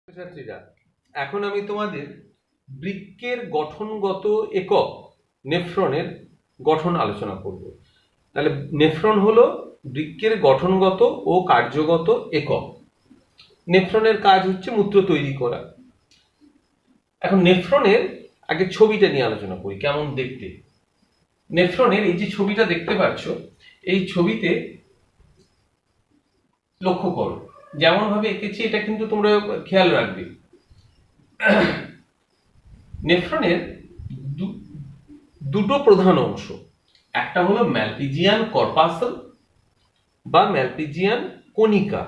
ছাত্রীরা, এখন আমি তোমাদের বৃক্কের গঠনগত একক নেফ্রনের গঠন আলোচনা করব। তাহলে নেফ্রন হলো বৃক্কের গঠনগত ও কার্যগত একক। নেফ্রনের কাজ হচ্ছে মূত্র তৈরি করা। এখন নেফ্রনের আগে ছবিটা নিয়ে আলোচনা করি, কেমন দেখতে। নেফ্রনের এই যে ছবিটা দেখতে পাচ্ছ, এই ছবিতে লক্ষ্য করো, যেমন ভাবে এঁকেছি এটা কিন্তু তোমরা খেয়াল রাখবে। নেফ্রনের দুটো প্রধান অংশ, একটা হলো ম্যালপিজিয়ান কর্পাসল বা ম্যালপিজিয়ান কণিকা,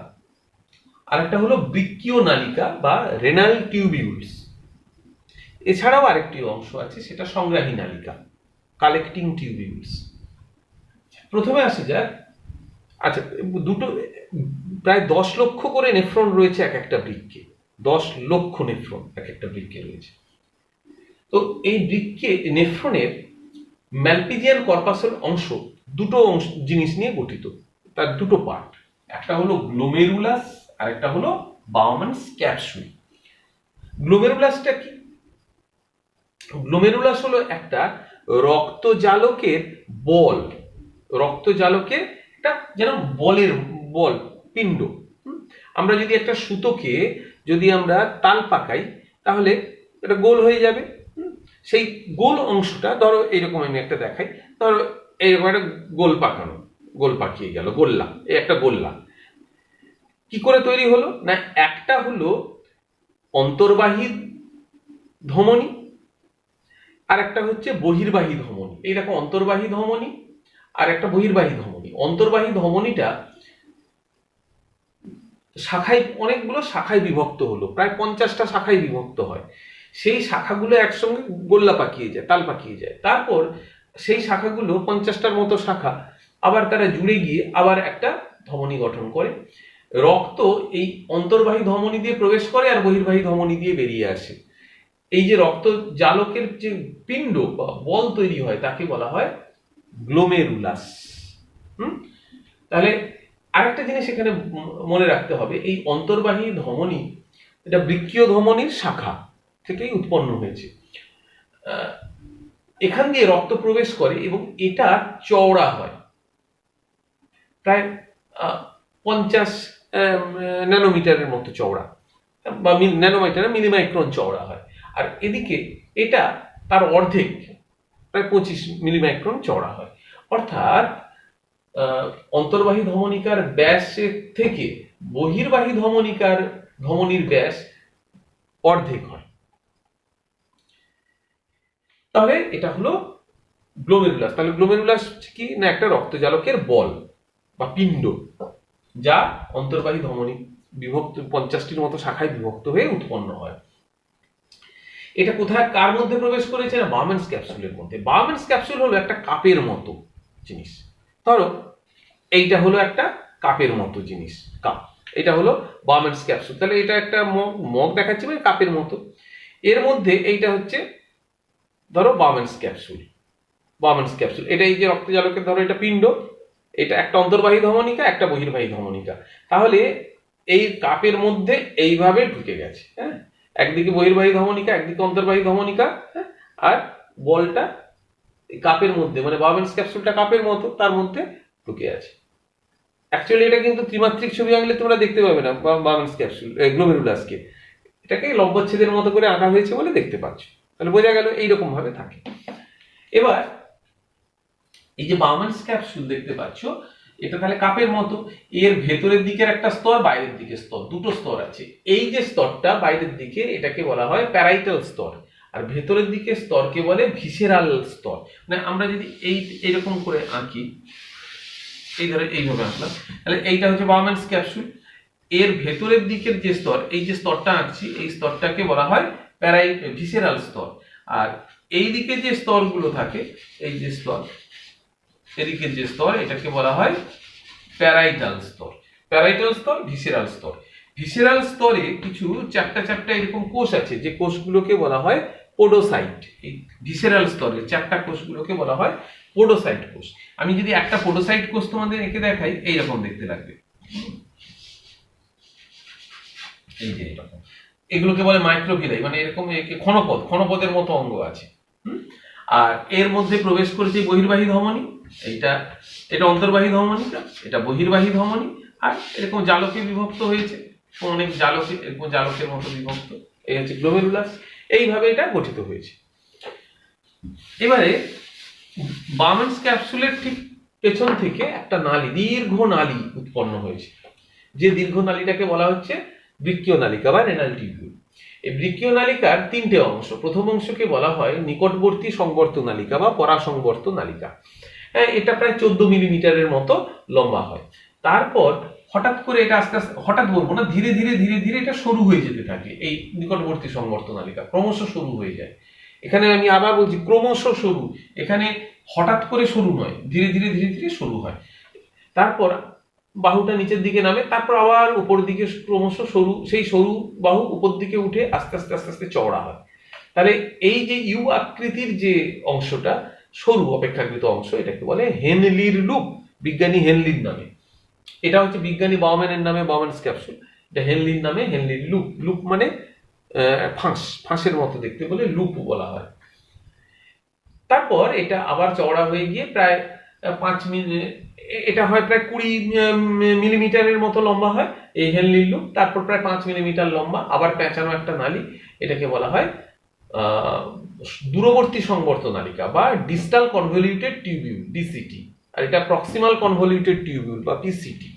আর একটা হলো বৃক্কীয় নালিকা বা রেনাল টিউবিউলস। এছাড়াও আরেকটি অংশ আছে, সেটা সংগ্রাহী নালিকা, কালেক্টিং টিউবিউলস। প্রথমে আসা যাক, আচ্ছা, দুটো প্রায় 10 লক্ষ করে নেফ্রন রয়েছে এক একটা বৃক্কে। 10 লক্ষ নেফ্রন এক একটা বৃক্কে রয়েছে। তো এই বৃক্কে নেফ্রনের ম্যালপিজিয়ান কর্পাসের অংশ দুটো জিনিস নিয়ে গঠিত, তার দুটো পার্ট। একটা হলো গ্লোমেরুলাস আর একটা হলো বাউম্যানস ক্যাপসুল। গ্লোমেরুলাসটা কি? গ্লোমেরুলাস হলো একটা রক্তজালকের বল, রক্তজালকের একটা যেন বল পিণ্ড। আমরা যদি একটা সুতোকে যদি আমরা তাল পাকাই তাহলে এটা গোল হয়ে যাবে। সেই গোল অংশটা ধরো এইরকম, আমি একটা দেখাই, ধরো এইরকম একটা গোল পাকানো, গোল পাকিয়ে গেল, গোল্লা, এই একটা গোল্লা কি করে তৈরি হলো না, একটা হলো অন্তর্বাহী ধমনী আর একটা হচ্ছে বহির্বাহী ধমনী। এই দেখো, অন্তর্বাহী ধমনী আর একটা বহির্বাহী ধমনী। অন্তর্বাহী ধমনীটা শাখায়, অনেকগুলো শাখায় বিভক্ত হলো, প্রায় 50টা শাখায় বিভক্ত হয়। সেই শাখাগুলো একসঙ্গে গোল্লা পাকিয়ে যায়, তাল পাকিয়ে যায়। তারপর সেই শাখাগুলো 50টার মতো শাখা আবার তারা জুড়ে গিয়ে আবার একটা ধমনী গঠন করে। রক্ত এই অন্তর্বাহী ধমনী দিয়ে প্রবেশ করে আর বহির্বাহী ধমনী দিয়ে বেরিয়ে আসে। এই যে রক্ত জালকের যে পিণ্ড বা বল তৈরি হয় তাকে বলা হয় গ্লোমেরুলাস। তাহলে আরেকটা জিনিস এখানে মনে রাখতে হবে, এই অন্তর্বাহী ধমনী এটা বৃক্কীয় ধমনীর শাখা থেকেই উৎপন্ন হয়েছে। এখান দিয়ে রক্ত প্রবেশ করে এবং এটা চওড়া হয়, প্রায় 50 ন্যানোমিটারের মতো চওড়া, বা ন্যানোমিটার মিলিমাইক্রন চওড়া হয়। আর এদিকে এটা তার অর্ধেক, প্রায় 25 মিলিমাইক্রন চওড়া হয়। অর্থাৎ অন্তর্বাহী ধমনিকার ব্যাসের থেকে বহির্বাহী ধমনির ব্যাস অর্ধেক হয়। তাহলে এটা হলো গ্লোমেরুলাস। তাহলে গ্লোমেরুলাস কি না, একটা রক্তজালকের বল বা পিণ্ড যা অন্তর্বাহী ধমনী বিভক্ত 50টির মতো শাখায় বিভক্ত হয়ে উৎপন্ন হয়। এটা কোথায় কার মধ্যে প্রবেশ করেছে না, বাউম্যানস ক্যাপসুলের মধ্যে। বাউম্যানস ক্যাপসুল হলো একটা কাপের মতো জিনিস। ধরো এইটা হলো একটা কাপের মতো জিনিস, কাপ, এটা হলো বাউম্যানস ক্যাপসুল। তাহলে এটা একটা মগ দেখাচ্ছি, মানে কাপের মতো। এর মধ্যে এইটা হচ্ছে ধরো বাউম্যানস ক্যাপসুল। বাউম্যানস ক্যাপসুল এটা এই যে রক্তজালকের, ধরো এটা পিণ্ড, এটা একটা অন্তর্বাহী ধমনিকা, একটা বহির্বাহী ধমনিকা। তাহলে এই কাপের মধ্যে এইভাবে ঢুকে গেছে, হ্যাঁ, একদিকে বহির্বাহী ধমনিকা, একদিকে অন্তর্বাহী ধমনিকা, হ্যাঁ, আর বলটা কাপের মধ্যে, মানে বাউম্যানস ক্যাপসুলটা কাপের মতো, তার মধ্যে ঢুকে আছে। অ্যাকচুয়ালি এটা কিন্তু ত্রিমাত্রিক ছবি আঁকলে তোমরা দেখতে পাবে না বাউম্যানস ক্যাপসুল গ্লোমেরুলাসকে, এটাকে লম্বচ্ছেদের মতো করে আঁকা হয়েছে বলে দেখতে পাচ্ছ। তাহলে বোঝা গেল এইরকম ভাবে থাকে। এবার এই যে বাউম্যানস ক্যাপসুল দেখতে পাচ্ছ, এটা তাহলে কাপের মতো। এর ভেতরের দিকের একটা স্তর, বাইরের দিকের স্তর, দুটো স্তর আছে। এই যে স্তরটা বাইরের দিকে, এটাকে বলা হয় প্যারাইটাল স্তর, আর ভেতরের দিকে স্তরকে বলে ভিসেরাল স্তর। মানে আমরা যদি এইরকম করে আঁকি, এই ধরে এইভাবে আঁকলাম, তাহলে এইটা হচ্ছে বাউম্যানস ক্যাপসুল। এর ভেতরের দিকের যে স্তর, এই যে স্তরটা আঁকছি, এই স্তরটাকে বলা হয় ভিসেরাল স্তর। আর এই দিকে যে স্তরগুলো থাকে, এই যে স্তর, এদিকের যে স্তর, এটাকে বলা হয় প্যারাইটাল স্তর। প্যারাইটাল স্তর, ভিসেরাল স্তর। ভিসেরাল স্তরে কিছু চারটা এরকম কোষ আছে, যে কোষগুলোকে বলা হয় পোডোসাইট। এই ভিসেরাল স্তরের 4টা কোষগুলোকে বলা হয় পোডোসাইট কোষ। আমি যদি একটা পোডোসাইট কোষ তোমাদের এঁকে দেখাই, এইরকম দেখতে লাগবে, এই যে এরকম। এগুলোকে বলে মাইক্রোভিলাই, মানে এরকম ক্ষণপদের মতো অঙ্গ আছে। আর এর মধ্যে প্রবেশ করেছে বহির্বাহী ধমনী, এটা অন্তর্বাহী ধমনীটা, এটা বহির্বাহী ধমনী, আর এরকম জালকে বিভক্ত হয়েছে, অনেক জালকে, এরকম জালকের মতো বিভক্ত, এই হচ্ছে গ্লোমেরুলাস। এইভাবে এটা গঠিত হয়েছে। এবারে বার্ম্যানস ক্যাপসুলের ঠিক পেছন থেকে একটা নালী, দীর্ঘ নালী উৎপন্ন হয়েছে, যে দীর্ঘ নালীটাকে বলা হচ্ছে বৃক্কীয় নালিকা বা রেনাল টিউবিউল। এই বৃক্কীয় নালিকার তিনটে অংশ। প্রথম অংশকে বলা হয় নিকটবর্তী সংবর্ত নালিকা বা পরাসংবর্ত নালিকা। এটা প্রায় 14 মিলিমিটারের মতো লম্বা হয়। তারপর হঠাৎ করে এটা আস্তে আস্তে, হঠাৎ বলবো না, ধীরে ধীরে ধীরে ধীরে এটা সরু হয়ে যেতে থাকে। এই নিকটবর্তী সংবর্ত নালিকা ক্রমশ সরু হয়ে যায়। এখানে আমি আবার বলছি, ক্রমশ সরু, এখানে হঠাৎ করে সরু নয়, ধীরে ধীরে ধীরে ধীরে সরু হয়। তারপর বাহুটা নিচের দিকে নামে, তারপর আবার উপর দিকে ক্রমশ সরু, সেই সরু বাহু উপর দিকে উঠে আস্তে আস্তে আস্তে আস্তে চওড়া হয়। তাহলে এই যে ইউ আকৃতির যে অংশটা, সরু অপেক্ষাকৃত অংশ, এটাকে বলে হেনলির লুপ, বিজ্ঞানী হেনলির নামে। এটা হচ্ছে বিজ্ঞানী বাউম্যানের নামে বাউম্যানস ক্যাপসুল, এটা হেনলির নামে হেনলির লুপ। লুপ মানে ফাঁসের মতো দেখতে বলে লুপ বলা হয়। তারপর এটা আবার চওড়া হয়ে গিয়ে প্রায় 5 মিনিট, এটা হয় প্রায় 20 মিলিমিটারের মতো লম্বা হয় এই হেনলির লুপ। তারপর প্রায় 5 মিলিমিটার লম্বা, আবার পেঁচানো একটা নালী, এটাকে বলা হয় দূরবর্তী সংবর্ত নালিকা বা ডিস্টাল কনভলিউটেড টিউবিউল, ডিসিটি। আর এটা প্রক্সিমাল কনভলিউটেড টিউবিউল বা পিসিটি।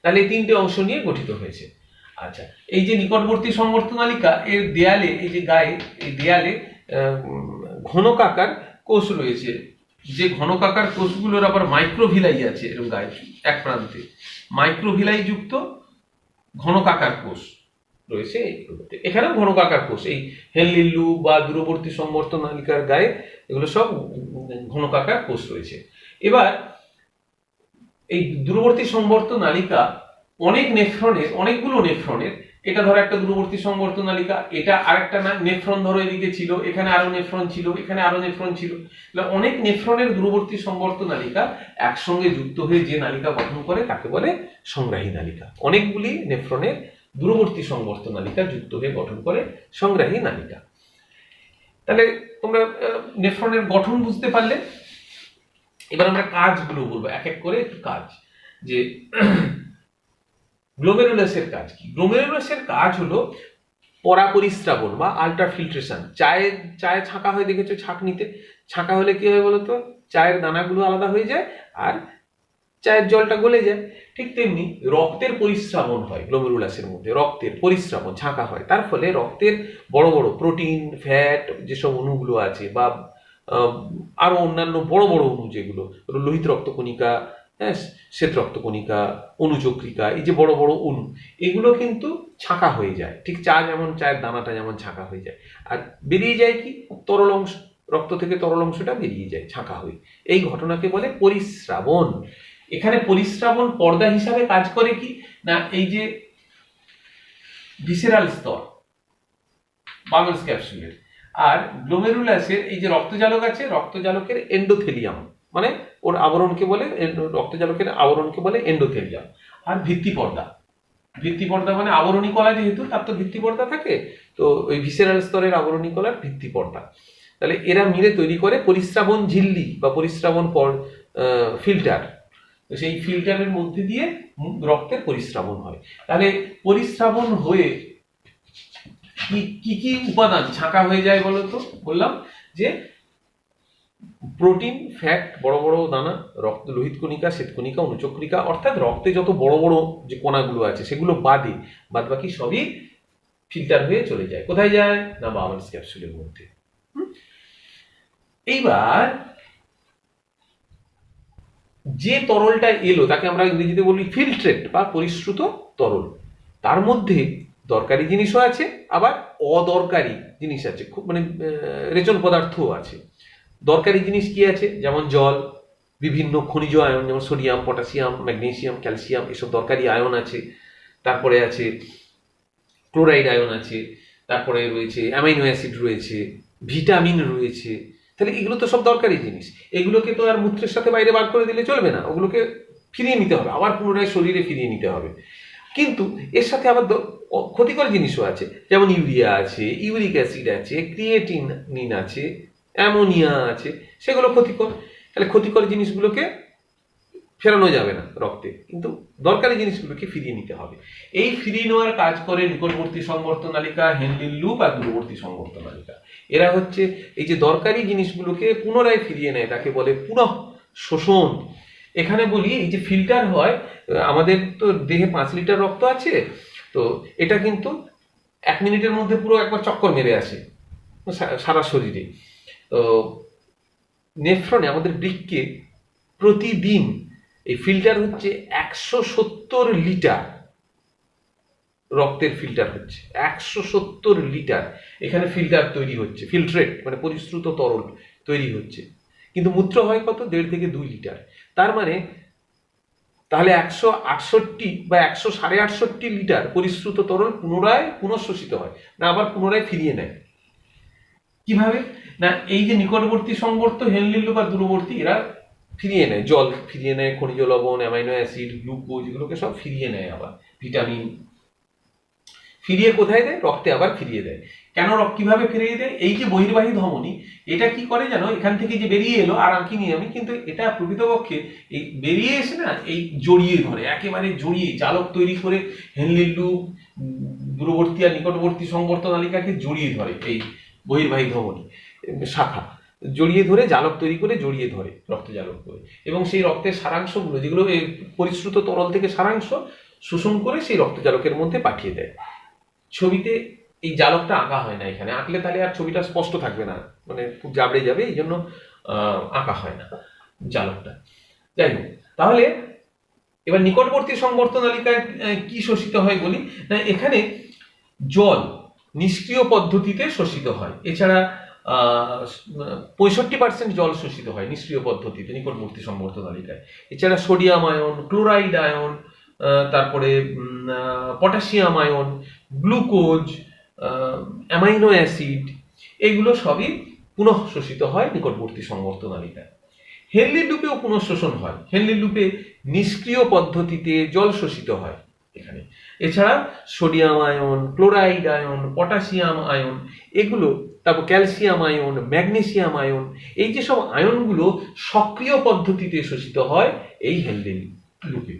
তাহলে এই তিনটে অংশ নিয়ে গঠিত হয়েছে। আচ্ছা, এই যে নিকটবর্তী সংবর্ত নালিকা, এর দেয়ালে, এই যে গায়ে, এই দেয়ালে ঘনকাকার কোষ রয়েছে, যে ঘনকাকার কোষগুলোর আবার মাইক্রোভিলাই আছে, এরকম গায়ে এক প্রান্তে মাইক্রোভিলাই যুক্ত ঘনকাকার কোষ রয়েছে। এখানেও ঘনকাকার কোষ, এই হেনলির লুপ বা দূরবর্তী সংবর্ত নালিকার গায়ে এগুলো সব ঘনকাকার কোষ রয়েছে। এবার এই দূরবর্তী সংবর্ত নালিকা অনেকগুলো নেফ্রনের, এটা ধরো একটা দূরবর্তী সংবর্ত নালিকা, এটা আরেকটা নেফ্রন ধরো এদিকে ছিল, এখানে আরো নেফ্রন ছিল, এখানে আরো নেফ্রন ছিল, অনেক নেফ্রনের দূরবর্তী সংবর্ত নালিকা একসঙ্গে যুক্ত হয়ে যে নালিকা গঠন করে তাকে বলে সংগ্রাহী নালিকা। অনেকগুলি নেফ্রনের দূরবর্তী সংবর্ত নালিকা যুক্ত হয়ে গঠন করে সংগ্রাহী নালিকা। তাহলে তোমরা নেফ্রনের গঠন বুঝতে পারলে। এবার আমরা কাজগুলো বলবো এক এক করে, একটু কাজ। যে গ্লোমেরুলাসের কাজ কি? গ্লোমেরুলাসের কাজ হলো পরাপরিস্রাবণ বা আল্ট্রাফিল্ট্রেশন। চায়ে ছাঁকা হয়, দেখেছো ছাঁকনিতে ছাঁকা হলে কি হয় বলতো, চায়ের দানাগুলো আলাদা হয়ে যায় আর চায়ের জলটা গলে যায়। ঠিক তেমনি রক্তের পরিস্রাবণ হয় গ্লোমেরুলাসের মধ্যে, রক্তের পরিস্রাবণ, ছাঁকা হয়। তার ফলে রক্তের বড় বড় প্রোটিন, ফ্যাট যেসব অণুগুলো আছে বা আরো অন্যান্য বড় বড় অণু যেগুলো, লোহিত রক্তকণিকা, শ্বেত রক্তকণিকা, অনুচক্রিকা, এই যে বড় বড় অণু, এগুলো কিন্তু ছাঁকা হয়ে যায়। ঠিক চায়ের দানাটা যেমন ছাঁকা হয়ে যায়, আর বেরিয়ে যায় কি তরল অংশ, রক্ত থেকে তরল অংশটা বেরিয়ে যায় ছাঁকা হয়ে। এই ঘটনাকে বলে পরিস্রাবণ। এখানে পরিস্রাবণ পর্দা হিসাবে কাজ করে কি না, এই যে ভিসেরাল স্তর বার্ম্যানস ক্যাপসুলের আর গ্লোমেরুলাসের, এই যে রক্তজালক আছে, রক্তজালকের এন্ডোথেলিয়াম, মানে ওর আবরণকে বলে, রক্তজালকের আবরণকে বলে এন্ডোথেলিয়াম। আর ভিত্তিপর্দা মানে আবরণী কলা, যেহেতু তার তো ভিত্তিপর্দা থাকে, তো ওই ভিসেরাল স্তরের আবরণী কলার ভিত্তিপর্দা। তাহলে এরা মিলে তৈরি করে পরিস্রাবণ ঝিল্লি বা পরিস্রাবণ ফিল্টার। সেই ফিল্টারের মধ্যে দিয়ে রক্তের পরিস্রাবণ হয়। তাহলে পরিস্রাবণ হয়ে কি কি উপাদান ছাঁকা হয়ে যায় বলতো? বললাম যে প্রোটিন, ফ্যাট, বড় বড় দানা, রক্ত, লোহিত কণিকা, শ্বেতকণিকা, অনুচক্রিকা, অর্থাৎ রক্তে যত বড় বড় যে কণাগুলো আছে সেগুলো বাদ বাকি সবই ফিল্টার হয়ে চলে যায়। কোথায় যায় না, বার্ম্যানস ক্যাপসুলের মধ্যে। এইবার যে তরলটা এলো তাকে আমরা ইংরেজিতে বলি ফিল্ট্রেট বা পরিশ্রুত তরল। তার মধ্যে দরকারি জিনিসও আছে, আবার অদরকারি জিনিস আছে, খুব মানে রেচন পদার্থও আছে। দরকারি জিনিস কি আছে? যেমন জল, বিভিন্ন খনিজ আয়ন, যেমন সোডিয়াম, পটাশিয়াম, ম্যাগনেসিয়াম, ক্যালসিয়াম, এসব দরকারি আয়ন আছে। তারপরে আছে ক্লোরাইড আয়ন আছে, তারপরে রয়েছে অ্যামাইনো অ্যাসিড রয়েছে, ভিটামিন রয়েছে। তাহলে এগুলো তো সব দরকারি জিনিস। এগুলোকে তো আর মূত্রের সাথে বাইরে বার করে দিলে চলবে না, ওগুলোকে ফিরিয়ে নিতে হবে, আবার পুনরায় শরীরে ফিরিয়ে নিতে হবে। কিন্তু এর সাথে আবার ক্ষতিকর জিনিসও আছে, যেমন ইউরিয়া আছে, ইউরিক অ্যাসিড আছে, ক্রিয়েটিনিন আছে, অ্যামোনিয়া আছে, সেগুলো ক্ষতিকর। তাহলে ক্ষতিকর জিনিসগুলোকে ফেরানো যাবে না রক্তে, কিন্তু দরকারি জিনিসগুলোকে ফিরিয়ে নিতে হবে। এই ফিরিয়ে নেওয়ার কাজ করে নিকটবর্তী সংবর্ত নালিকা, হেনলির লুপ আর দূরবর্তী সংবর্ত নালিকা। এরা হচ্ছে এই যে দরকারি জিনিসগুলোকে পুনরায় ফিরিয়ে নেয়, তাকে বলে পুনঃ শোষণ। এখানে বলি, এই যে ফিল্টার হয়, আমাদের তো দেহে 5 লিটার রক্ত আছে, তো এটা কিন্তু 1 মিনিটের মধ্যে পুরো একবার চক্কর মেরে আসে সারা শরীরে। তো নেফ্রনে, আমাদের বৃক্কে প্রতিদিন এই ফিল্টার হচ্ছে 170 লিটার রক্তের ফিল্টার হচ্ছে, 170 লিটার এখানে ফিল্টার তৈরি হচ্ছে, ফিল্ট্রেট মানে পরিশ্রুত তরল তৈরি হচ্ছে। কিন্তু মূত্র হয় কত? 1.5 থেকে 2 লিটার। তার মানে তাহলে 168 বা 168.5 লিটার পরিশ্রুত তরল পুনরায় পুনঃশোষিত হয়, না আবার পুনরায় ফিরিয়ে নেয়। কিভাবে? না এই যে নিকটবর্তী সংবর্ত, হেনলির লুপ আর দূরবর্তী, এরা ফিরিয়ে নেয়, জল ফিরিয়ে নেয়, খনিজ লবণ, অ্যামাইনো অ্যাসিড, গ্লুকোজ, এগুলোকে সব ফিরিয়ে নেয়, আবার ভিটামিন ফিরিয়ে কোথায় দেয়? রক্তে আবার ফিরিয়ে দেয়। কেন কিভাবে ফিরিয়ে দেয়? এই যে বহির্বাহী ধমনী, এটা কি করে জানো? এখান থেকে যে বেরিয়ে এলো আর আঁকিনি আমি, কিন্তু এটা প্রকৃতপক্ষে এই বেরিয়ে এসে না এই জড়িয়ে ধরে, একেবারে জড়িয়ে জালক তৈরি করে হেনলির লুপ, দূরবর্তী আর নিকটবর্তী সংবর্ত নালিকাকে জড়িয়ে ধরে। এই বহির্বাহী ধমনী শাখা জড়িয়ে ধরে, জালক তৈরি করে জড়িয়ে ধরে, রক্ত জালক করে, এবং সেই রক্তের সারাংশগুলো, যেগুলো এই পরিশ্রুত তরল থেকে সারাংশ শোষণ করে সেই রক্ত জালকের মধ্যে পাঠিয়ে দেয়। ছবিতে এই জালকটা আঁকা হয় না, এখানে আঁকলে তাহলে আর ছবিটা স্পষ্ট থাকবে না, মানে খুব জাবড়ে যাবে, এই জন্য আঁকা হয় না জালকটা। যাই হোক, তাহলে এবার নিকটবর্তী সংবর্ত নালিকায় কি শোষিত হয় বলি। না এখানে জল নিষ্ক্রিয় পদ্ধতিতে শোষিত হয়, এছাড়া 65% জল শোষিত হয় নিষ্ক্রিয় পদ্ধতিতে নিকটবর্তী সংবর্ত নালিকায়। এছাড়া সোডিয়াম আয়ন, ক্লোরাইড আয়ন, তারপরে potassium ion, glucose, amino acid, এগুলো সবই পুনঃ শোষিত হয় নিকটবর্তী সংবর্ত নালিকায়। হেনলির লুপেও পুনঃশোষণ হয়, হেনলির লুপে নিষ্ক্রিয় পদ্ধতিতে জল শোষিত হয় এখানে। এছাড়া sodium ion, chloride ion, potassium ion, এগুলো, তারপর ক্যালসিয়াম আয়ন, ম্যাগনেসিয়াম আয়ন, এই যে সব আয়নগুলো সক্রিয় পদ্ধতিতে শোষিত হয় এই হেনলির লুপে।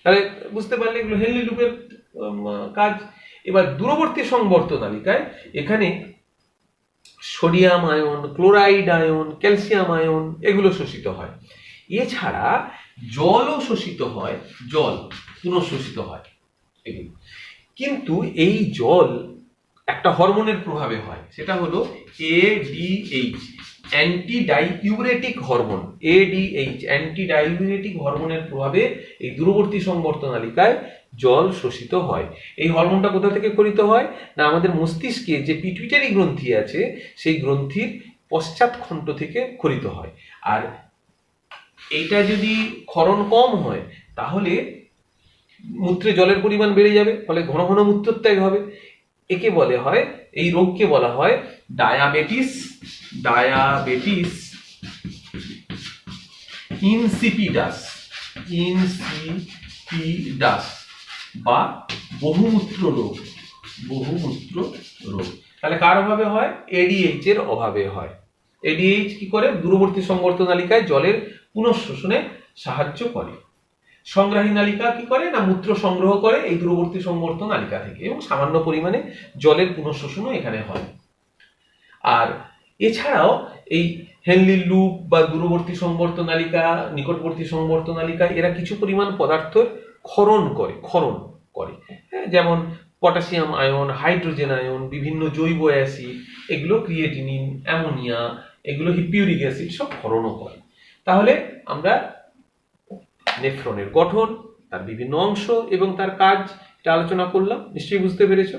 তাহলে বুঝতে পারলে এগুলো হেনলির লুপের কাজ। এবার দূরবর্তী সংবর্ত নালিকায় এখানে sodium ion, chloride ion, calcium ion, এগুলো শোষিত হয়। এছাড়া জলও শোষিত হয়, জল পুনঃশোষিত হয় এগুলো। কিন্তু এই জল একটা হরমোনের প্রভাবে হয়, সেটা হলো ADH, anti diuretic hormone. ADH, anti diuretic হরমোনের প্রভাবে এই দূরবর্তী সংবর্ত নালিকায় জল শোষিত হয়। এই হরমোনটা কোথা থেকে ক্ষরিত হয়? না আমাদের মস্তিষ্কে যে পিটুইটারি গ্রন্থি আছে, সেই গ্রন্থির পশ্চাৎখণ্ড থেকে ক্ষরিত হয়। আর এইটা যদি ক্ষরণ কম হয়, তাহলে মূত্রে জলের পরিমাণ বেড়ে যাবে, ফলে ঘন ঘন মূত্রত্যাগ হবে। একে বলে হয়, এই রোগকে বলা হয় ডায়াবেটিস, ডায়াবেটিস ইনসিপিডাস, ইনসিপিডাস বা বহুমূত্র রোগ, বহুমূত্র রোগ। তাহলে কার অভাবে হয়? ADH এর অভাবে হয়। ADH কি করে? দূরবর্তী সংবর্ত নালিকায় জলের পুনঃশোষণে সাহায্য করে। সংগ্রাহী নালিকা কি করে? না মূত্র সংগ্রহ করে এই দূরবর্তী সংবর্ত নালিকা থেকে, এবং সামান্য পরিমাণে জলের পুনঃশোষণও এখানে হয়। আর এছাড়াও এই হেনলির লুপ বা দূরবর্তী সংবর্ত নালিকা, নিকটবর্তী সংবর্ত নালিকা, এরা কিছু পরিমাণ পদার্থ ক্ষরণ করে, যেমন পটাশিয়াম আয়ন, হাইড্রোজেন আয়ন, বিভিন্ন জৈব অ্যাসিড, এগুলো ক্রিয়েটিনিন, অ্যামোনিয়া, এগুলো হিপিউরিক অ্যাসিড, সব ক্ষরণও করে। তাহলে আমরা নেফ্রনের গঠন, তার বিভিন্ন অংশ এবং তার কাজ এটা আলোচনা করলাম। নিশ্চয়ই বুঝতে পেরেছো।